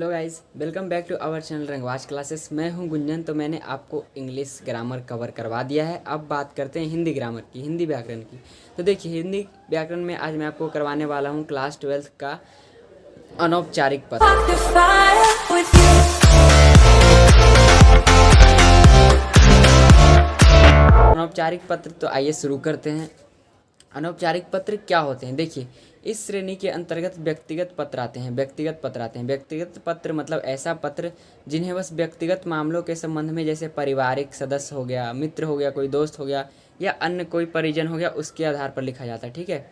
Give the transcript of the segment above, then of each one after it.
Hello guys, welcome back to our channel Rangwaj classes. मैं हूं गुंजन। तो मैंने आपको इंग्लिश ग्रामर कवर करवा दिया है। अब बात करते हैं हिंदी ग्रामर की, हिंदी व्याकरण की। तो देखिए, हिंदी व्याकरण में आज मैं आपको करवाने वाला हूं क्लास 12th का अनौपचारिक पत्र। अनौपचारिक पत्र, तो आइए शुरू करते हैं। अनौपचारिक पत्र क्या होते हैं? देखिए, इस श्रेणी के अंतर्गत व्यक्तिगत पत्र आते हैं। व्यक्तिगत पत्र मतलब ऐसा पत्र जिन्हें बस व्यक्तिगत मामलों के संबंध में, जैसे पारिवारिक सदस्य हो गया, मित्र हो गया, कोई दोस्त हो गया या अन्य कोई परिजन हो गया, उसके आधार पर लिखा जाता है। ठीक है,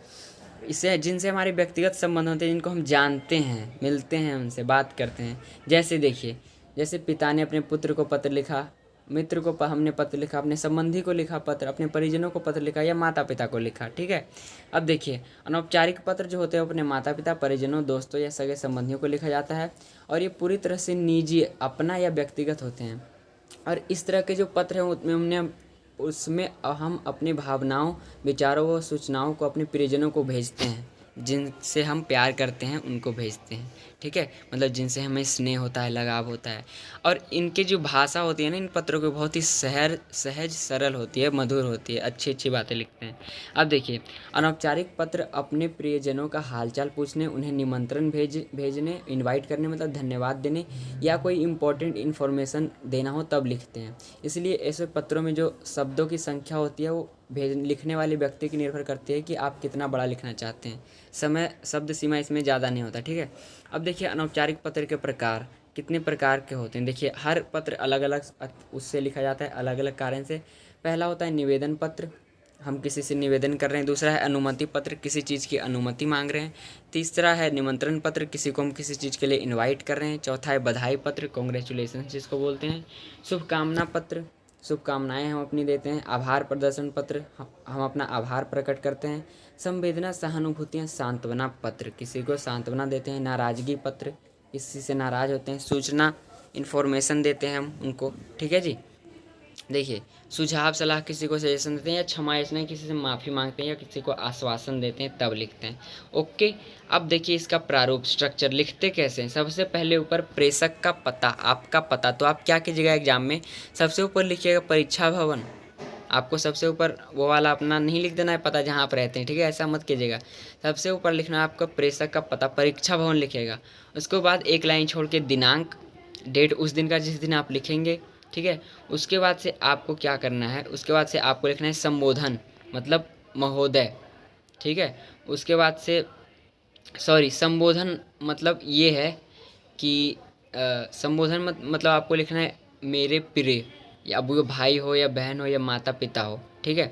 इससे जिनसे हमारे व्यक्तिगत संबंध होते हैं, जिनको हम जानते हैं, मिलते हैं, उनसे बात करते हैं। जैसे देखिए, जैसे पिता ने अपने पुत्र को पत्र लिखा, मित्र को हमने पत्र लिखा, अपने संबंधी को लिखा पत्र, अपने परिजनों को पत्र लिखा या माता पिता को लिखा। ठीक है, अब देखिए, अनौपचारिक पत्र जो होते हैं अपने माता पिता, परिजनों, दोस्तों या सगे संबंधियों को लिखा जाता है और ये पूरी तरह से निजी, अपना या व्यक्तिगत होते हैं। और इस तरह के जो पत्र हैं उसमें हम अपनी भावनाओं, विचारों व सूचनाओं को अपने प्रियजनों को भेजते हैं। जिनसे हम प्यार करते हैं उनको भेजते हैं। ठीक है, मतलब जिनसे हमें स्नेह होता है, लगाव होता है। और इनकी जो भाषा होती है ना, इन पत्रों की बहुत ही सहज सरल होती है, मधुर होती है, अच्छी अच्छी बातें लिखते हैं। अब देखिए, अनौपचारिक पत्र अपने प्रियजनों का हालचाल पूछने, उन्हें निमंत्रण भेजने, इनवाइट करने मतलब धन्यवाद देने, या कोई इम्पोर्टेंट इन्फॉर्मेशन देना हो तब लिखते हैं। इसलिए ऐसे पत्रों में जो शब्दों की संख्या होती है वो लिखने वाले व्यक्ति की निर्भर करती है कि आप कितना बड़ा लिखना चाहते हैं। समय, शब्द सीमा इसमें ज़्यादा नहीं होता। ठीक है, अब देखिए, अनौपचारिक पत्र के प्रकार कितने प्रकार के होते हैं। देखिए, हर पत्र अलग अलग उससे लिखा जाता है, अलग अलग कारण से। पहला होता है निवेदन पत्र, हम किसी से निवेदन कर रहे हैं। दूसरा है अनुमति पत्र, किसी चीज़ की अनुमति मांग रहे हैं। तीसरा है निमंत्रण पत्र, किसी को हम किसी चीज़ के लिए इनवाइट कर रहे हैं। चौथा है बधाई पत्र, कॉन्ग्रेचुलेसन जिसको बोलते हैं। शुभकामना पत्र, शुभकामनाएं हम अपनी देते हैं। आभार प्रदर्शन पत्र, हम अपना आभार प्रकट करते हैं। संवेदना, सहानुभूतियाँ, सांत्वना पत्र, किसी को सांत्वना देते हैं। नाराज़गी पत्र, किसी से नाराज़ होते हैं। सूचना, इन्फॉर्मेशन देते हैं हम उनको। ठीक है जी। देखिए, सुझाव सलाह, किसी को सजेशन देते हैं। या क्षमा याचना, किसी से माफ़ी मांगते हैं या किसी को आश्वासन देते हैं तब लिखते हैं। ओके, अब देखिए इसका प्रारूप, स्ट्रक्चर लिखते कैसे हैं। सबसे पहले ऊपर प्रेषक का पता, आपका पता। तो आप क्या कीजिएगा एग्जाम में, सबसे ऊपर लिखिएगा परीक्षा भवन। आपको सबसे ऊपर वो वाला अपना नहीं लिख देना है पता जहाँ आप रहते हैं। ठीक है, ऐसा मत कीजिएगा। सबसे ऊपर लिखना है आपका प्रेषक का पता, परीक्षा भवन लिखिएगा। उसके बाद एक लाइन छोड़ के दिनांक, डेट, उस दिन का जिस दिन आप लिखेंगे। ठीक है, उसके बाद से आपको क्या करना है, उसके बाद से आपको लिखना है संबोधन मतलब महोदय। ठीक है, उसके बाद से संबोधन मतलब ये है कि संबोधन मतलब आपको लिखना है मेरे प्रिय, या अब वो भाई हो या बहन हो या माता पिता हो। ठीक है,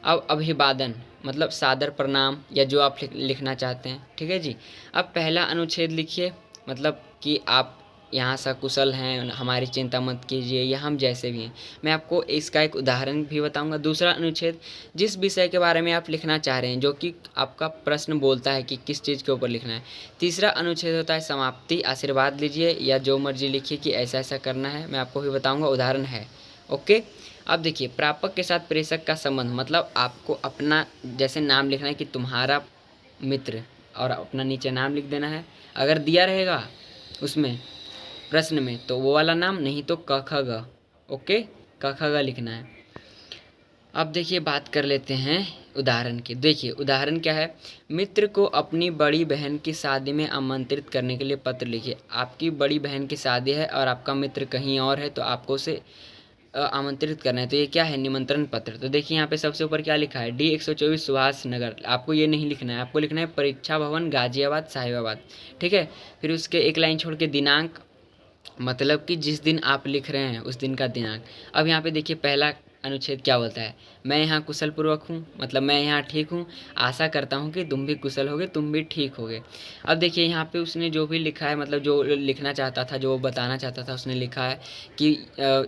अब अभिवादन मतलब सादर प्रणाम या जो आप लिखना चाहते हैं। ठीक है जी। अब पहला अनुच्छेद लिखिए, मतलब कि आप यहाँ सकुशल हैं, हमारी चिंता मत कीजिए, या हम जैसे भी हैं। मैं आपको इसका एक उदाहरण भी बताऊंगा। दूसरा अनुच्छेद, जिस विषय के बारे में आप लिखना चाह रहे हैं, जो कि आपका प्रश्न बोलता है कि किस चीज़ के ऊपर लिखना है। तीसरा अनुच्छेद होता है समाप्ति, आशीर्वाद लीजिए या जो मर्जी लिखिए कि ऐसा ऐसा करना है। मैं आपको भी बताऊँगा, उदाहरण है। ओके, अब देखिए, प्रापक के साथ प्रेषक का संबंध मतलब आपको अपना जैसे नाम लिखना है कि तुम्हारा मित्र, और अपना नीचे नाम लिख देना है। अगर दिया रहेगा उसमें प्रश्न में तो वो वाला नाम, नहीं तो क ख ग। ओके, क ख ग लिखना है। अब देखिए, बात कर लेते हैं उदाहरण की। देखिए, उदाहरण क्या है, मित्र को अपनी बड़ी बहन की शादी में आमंत्रित करने के लिए पत्र लिखिए। आपकी बड़ी बहन की शादी है और आपका मित्र कहीं और है, तो आपको उसे आमंत्रित करना है। तो ये क्या है, निमंत्रण पत्र। तो देखिए यहाँ पे सबसे ऊपर क्या लिखा है, D 124 सुभाष नगर। आपको ये नहीं लिखना है, आपको लिखना है परीक्षा भवन गाजियाबाद साहिबाबाद। ठीक है, फिर उसके एक लाइन छोड़ के दिनांक, मतलब कि जिस दिन आप लिख रहे हैं उस दिन का दिनांक। अब यहाँ पे देखिए पहला अनुच्छेद क्या बोलता है, मैं यहाँ कुशल पूर्वक हूँ, मतलब मैं यहाँ ठीक हूँ। आशा करता हूँ कि तुम भी कुशल होगे, तुम भी ठीक होगे। अब देखिए यहाँ पे उसने जो भी लिखा है, मतलब जो लिखना चाहता था, जो बताना चाहता था, उसने लिखा है कि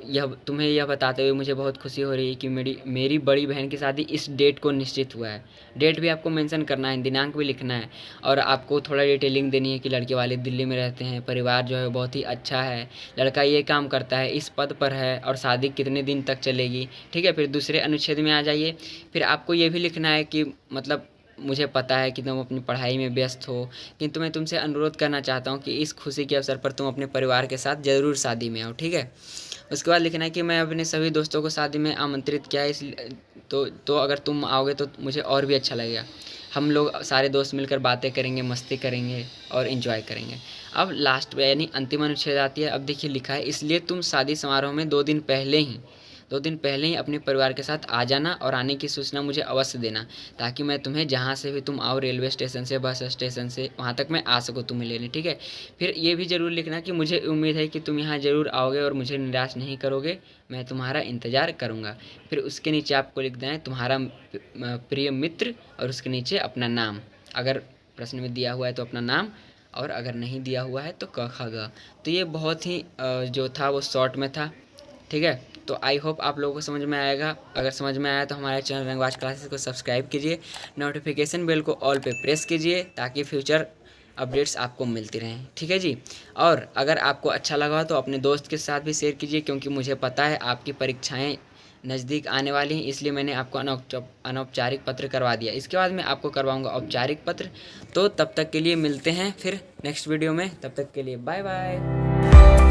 यह तुम्हें यह बताते हुए मुझे बहुत खुशी हो रही है कि मेरी बड़ी बहन की शादी इस डेट को निश्चित हुआ है। डेट भी आपको मेंशन करना है, दिनांक भी लिखना है, और आपको थोड़ा डिटेलिंग देनी है कि लड़के वाले दिल्ली में रहते हैं, परिवार जो है बहुत ही अच्छा है, लड़का ये काम करता है, इस पद पर है, और शादी कितने दिन तक चलेगी। ठीक है, फिर दूसरे अनुच्छेद में आ जाइए। फिर आपको ये भी लिखना है कि मतलब मुझे पता है कि तुम अपनी पढ़ाई में व्यस्त हो, किंतु मैं तुमसे अनुरोध करना चाहता हूँ कि इस खुशी के अवसर पर तुम अपने परिवार के साथ ज़रूर शादी में आओ, ठीक है। उसके बाद लिखना है कि मैं अपने सभी दोस्तों को शादी में आमंत्रित किया है, इसलिए तो अगर तुम आओगे तो मुझे और भी अच्छा लगेगा। हम लोग सारे दोस्त मिलकर बातें करेंगे, मस्ती करेंगे और इन्जॉय करेंगे। अब लास्ट में यानी अंतिम अनुच्छेद आती है। अब देखिए लिखा है, इसलिए तुम शादी समारोह में 2 दिन पहले ही अपने परिवार के साथ आ जाना और आने की सूचना मुझे अवश्य देना, ताकि मैं तुम्हें जहाँ से भी तुम आओ, रेलवे स्टेशन से, बस स्टेशन से, वहाँ तक मैं आ सकूँ तुम्हें लेने, ठीक है। फिर ये भी ज़रूर लिखना कि मुझे उम्मीद है कि तुम यहाँ ज़रूर आओगे और मुझे निराश नहीं करोगे, मैं तुम्हारा इंतज़ार करूँगा। फिर उसके नीचे आपको लिख देना है तुम्हारा प्रिय मित्र, और उसके नीचे अपना नाम, अगर प्रश्न में दिया हुआ है तो अपना नाम, और अगर नहीं दिया हुआ है तो क ख ग। तो ये बहुत ही जो था वो शॉर्ट में था, ठीक है। तो आई होप आप लोगों को समझ में आएगा। अगर समझ में आया तो हमारे चैनल रंगबाज क्लासेस को सब्सक्राइब कीजिए, नोटिफिकेशन बेल को ऑल पे प्रेस कीजिए, ताकि फ्यूचर अपडेट्स आपको मिलती रहें, ठीक है जी। और अगर आपको अच्छा लगा तो अपने दोस्त के साथ भी शेयर कीजिए, क्योंकि मुझे पता है आपकी परीक्षाएं नज़दीक आने वाली हैं, इसलिए मैंने आपको अनौपचारिक पत्र करवा दिया। इसके बाद मैं आपको करवाऊंगा औपचारिक पत्र। तो तब तक के लिए मिलते हैं फिर नेक्स्ट वीडियो में, तब तक के लिए बाय बाय।